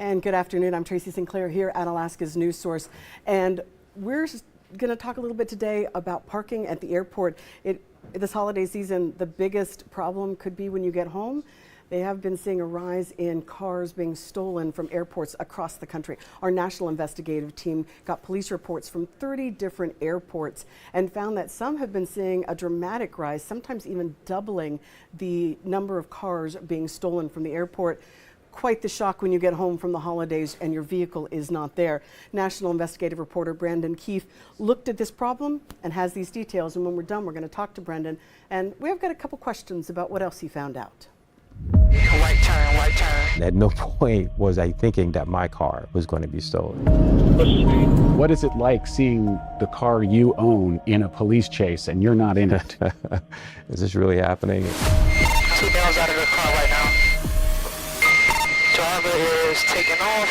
And good afternoon. I'm Tracy Sinclair here at Alaska's News Source. And we're going to talk a little bit today about parking at the airport. This holiday season, the biggest problem could be when you get home. They have been seeing a rise in cars being stolen from airports across the country. Our National Investigative team got police reports from 30 different airports and found that some have been seeing a dramatic rise, sometimes even doubling the number of cars being stolen from the airport. Quite the shock when you get home from the holidays and your vehicle is not there. National Investigative reporter Brandon Keefe looked at this problem and has these details. And when we're done, we're going to talk to Brendan. And we've got a couple questions about what else he found out. Right turn, right turn. At no point was I thinking that my car was going to be stolen. What is it like seeing the car you own in a police chase and you're not in it? Is this really happening? 2 males out of the car right now. Driver is taking off.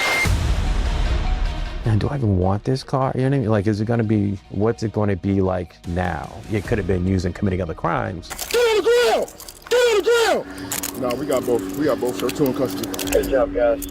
And do I even want this car? You know what I mean? Like, is it going to be, what's it going to be like now? It could have been used in committing other crimes. Get on the ground! Get on the ground! No, we got both. We got both, sir. 2 in custody. Good job, guys.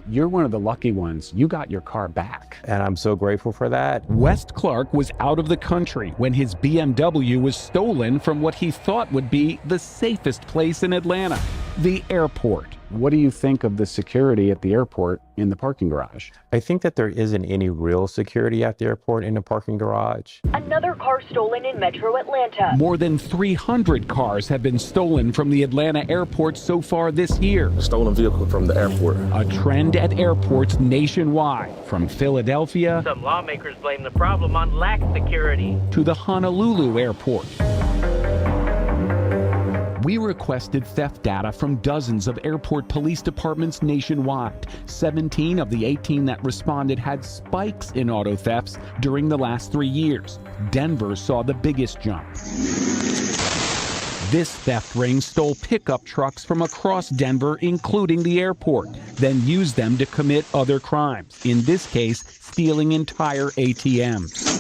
You're one of the lucky ones. You got your car back. And I'm so grateful for that. West Clark was out of the country when his BMW was stolen from what he thought would be the safest place in Atlanta, the airport. What do you think of the security at the airport in the parking garage? I think that there isn't any real security at the airport in the parking garage. Another car stolen in Metro Atlanta. More than 300 cars have been stolen from the Atlanta airport so far this year. Stolen vehicle from the airport. A trend at airports nationwide, from Philadelphia Some lawmakers blame the problem on lax security. to the Honolulu airport. We requested theft data from dozens of airport police departments nationwide. 17 of the 18 that responded had spikes in auto thefts during the last 3 years. Denver saw the biggest jump. This theft ring stole pickup trucks from across Denver, including the airport, then used them to commit other crimes, in this case, stealing entire ATMs.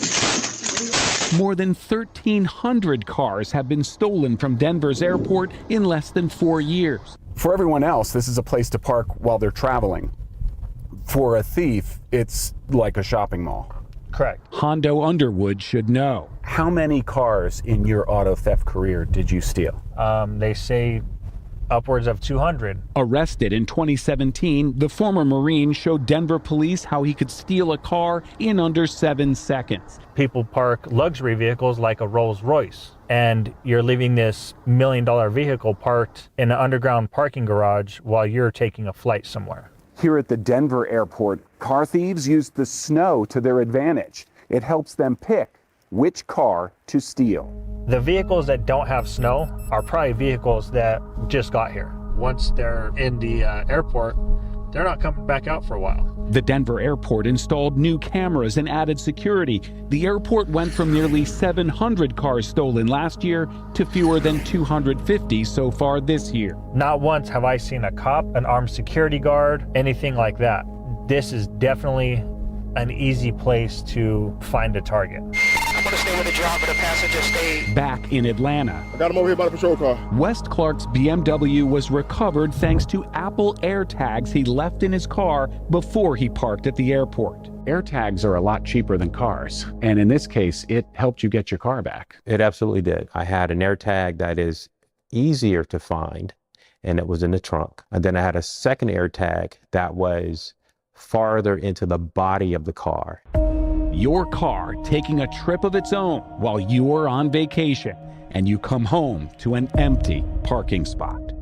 More than 1,300 cars have been stolen from Denver's airport in less than 4 years. For everyone else, this is a place to park while they're traveling. For a thief, it's like a shopping mall. Correct. Hondo Underwood should know. How many cars in your auto theft career did you steal? They say upwards of 200. Arrested in 2017, the former Marine showed Denver police how he could steal a car in under 7 seconds. People park luxury vehicles like a Rolls Royce, and you're leaving this $1 million vehicle parked in an underground parking garage while you're taking a flight somewhere. Here at the Denver airport, car thieves use the snow to their advantage. It helps them pick which car to steal. The vehicles that don't have snow are probably vehicles that just got here. Once they're in the airport, they're not coming back out for a while. The Denver airport installed new cameras and added security. The airport went from nearly 700 cars stolen last year to fewer than 250 so far this year. Not once have I seen a cop, an armed security guard, anything like that. This is definitely an easy place to find a target. I'm gonna stay with the driver, the passenger stay. Back in Atlanta, I got him over here by the patrol car. West Clark's BMW was recovered thanks to Apple AirTags he left in his car before he parked at the airport. AirTags are a lot cheaper than cars, and in this case, it helped you get your car back. It absolutely did. I had an AirTag that is easier to find, and it was in the trunk. And then I had a second AirTag that was farther into the body of the car. Your car taking a trip of its own while you are on vacation, and you come home to an empty parking spot.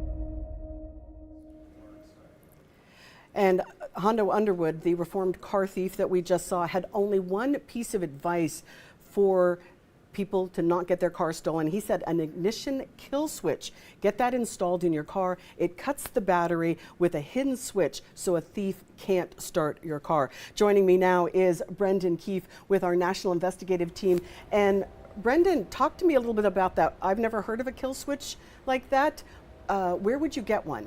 And Hondo Underwood, the reformed car thief that we just saw, had only one piece of advice for people to not get their car stolen. He said an ignition kill switch. Get that installed in your car. It cuts the battery with a hidden switch so a thief can't start your car. Joining me now is Brendan Keefe with our National Investigative team. And Brendan, talk to me a little bit about that. I've never heard of a kill switch like that. Where would you get one?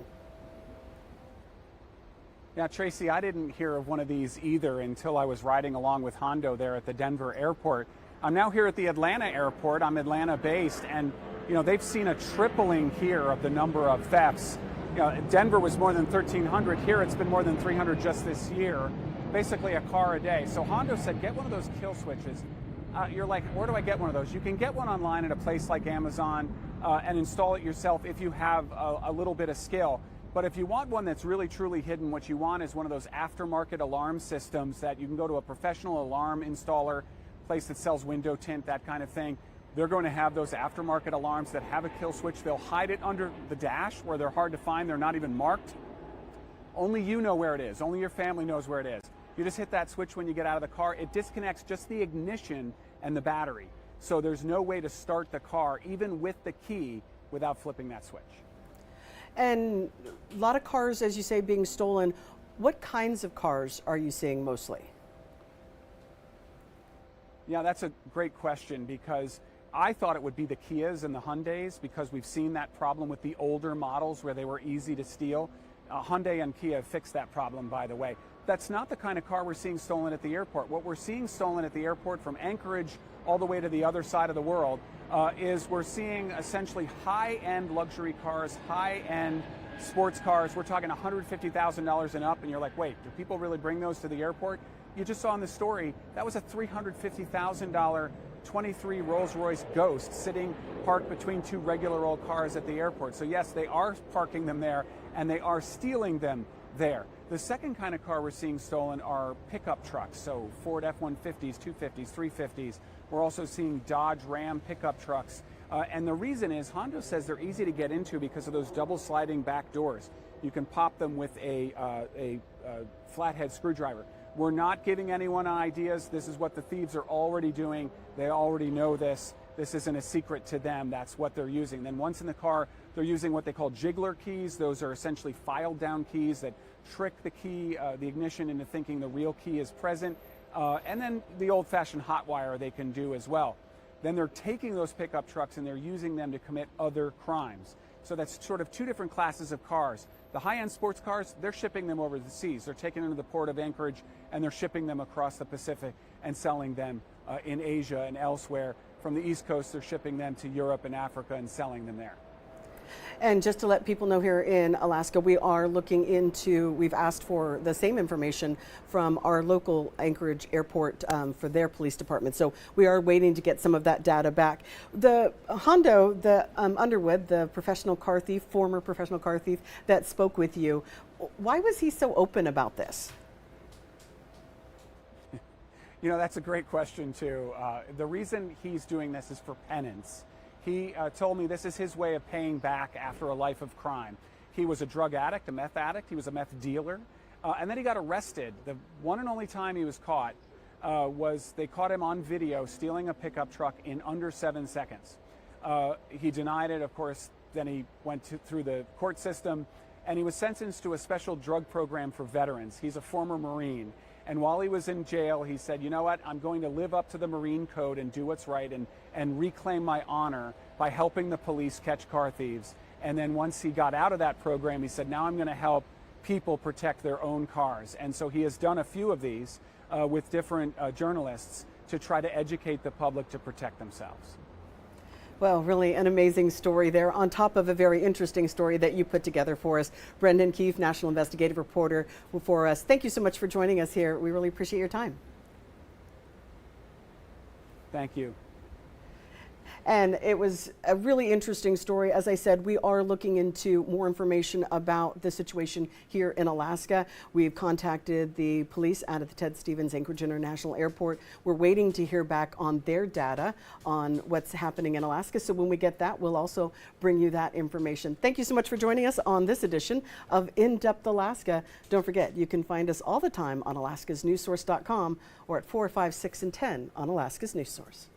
Yeah, Tracy, I didn't hear of one of these either until I was riding along with Hondo there at the Denver airport. I'm now here at the Atlanta airport. I'm Atlanta based, and you know, they've seen a tripling here of the number of thefts Denver was more than 1,300. Here it's been more than 300 just this year. Basically a car a day. So Hondo said, get one of those kill switches. You're like, where do I get one of those? You can get one online at a place like Amazon and install it yourself if you have a little bit of skill. But if you want one that's really truly hidden, what you want is one of those aftermarket alarm systems that you can go to a professional alarm installer, place that sells window tint, that kind of thing. They're going to have those aftermarket alarms that have a kill switch. They'll hide it under the dash where they're hard to find. They're not even marked. Only you know where it is. Only your family knows where it is. You just hit that switch when you get out of the car. It disconnects just the ignition and the battery. So there's no way to start the car, even with the key, without flipping that switch. And a lot of cars, as you say, being stolen. What kinds of cars are you seeing mostly? Yeah, that's a great question, because I thought it would be the Kias and the Hyundais, because we've seen that problem with the older models where they were easy to steal. Hyundai and Kia have fixed that problem, by the way. That's not the kind of car we're seeing stolen at the airport. What we're seeing stolen at the airport from Anchorage all the way to the other side of the world is we're seeing essentially high-end luxury cars, high-end sports cars. We're talking $150,000 and up, and you're like, wait, do people really bring those to the airport? You just saw in the story, that was a $350,000 23 Rolls-Royce Ghost sitting parked between two regular old cars at the airport. So yes, they are parking them there, and they are stealing them there. The second kind of car we're seeing stolen are pickup trucks, so Ford F-150s, 250s, 350s. We're also seeing Dodge Ram pickup trucks. And the reason is Hondo says they're easy to get into because of those double sliding back doors. You can pop them with a flathead screwdriver. We're not giving anyone ideas. This is what the thieves are already doing. They already know this. This isn't a secret to them. That's what they're using. Then once in the car, they're using what they call jiggler keys. Those are essentially filed down keys that trick the key, the ignition, into thinking the real key is present. And then the old-fashioned hot wire they can do as well. Then they're taking those pickup trucks and they're using them to commit other crimes. So that's sort of two different classes of cars. The high-end sports cars, they're shipping them over the seas. They're taking them to the port of Anchorage and they're shipping them across the Pacific and selling them in Asia and elsewhere. From the East Coast, they're shipping them to Europe and Africa and selling them there. And just to let people know, here in Alaska, we are looking into, we've asked for the same information from our local Anchorage airport for their police department. So we are waiting to get some of that data back. The Hondo, the Underwood, the professional car thief, former professional car thief that spoke with you, why was he so open about this? You know, that's a great question, too. The reason he's doing this is for penance. He told me this is his way of paying back after a life of crime. He was a drug addict, a meth addict. He was a meth dealer. And then he got arrested. The one and only time he was caught was they caught him on video stealing a pickup truck in under 7 seconds. He denied it, of course. Then he went through the court system, and he was sentenced to a special drug program for veterans. He's a former Marine. And while he was in jail, he said, you know what, I'm going to live up to the Marine Code and do what's right and reclaim my honor by helping the police catch car thieves. And then once he got out of that program, he said, now I'm going to help people protect their own cars. And so he has done a few of these with different journalists to try to educate the public to protect themselves. Well, really an amazing story there, on top of a very interesting story that you put together for us. Brendan Keefe, National Investigative reporter for us. Thank you so much for joining us here. We really appreciate your time. Thank you. And it was a really interesting story. As I said, we are looking into more information about the situation here in Alaska. We've contacted the police out at the Ted Stevens Anchorage International Airport. We're waiting to hear back on their data on what's happening in Alaska. So when we get that, we'll also bring you that information. Thank you so much for joining us on this edition of In Depth Alaska. Don't forget, you can find us all the time on alaskasnewssource.com or at 4, 5, 6, and 10 on Alaska's News Source.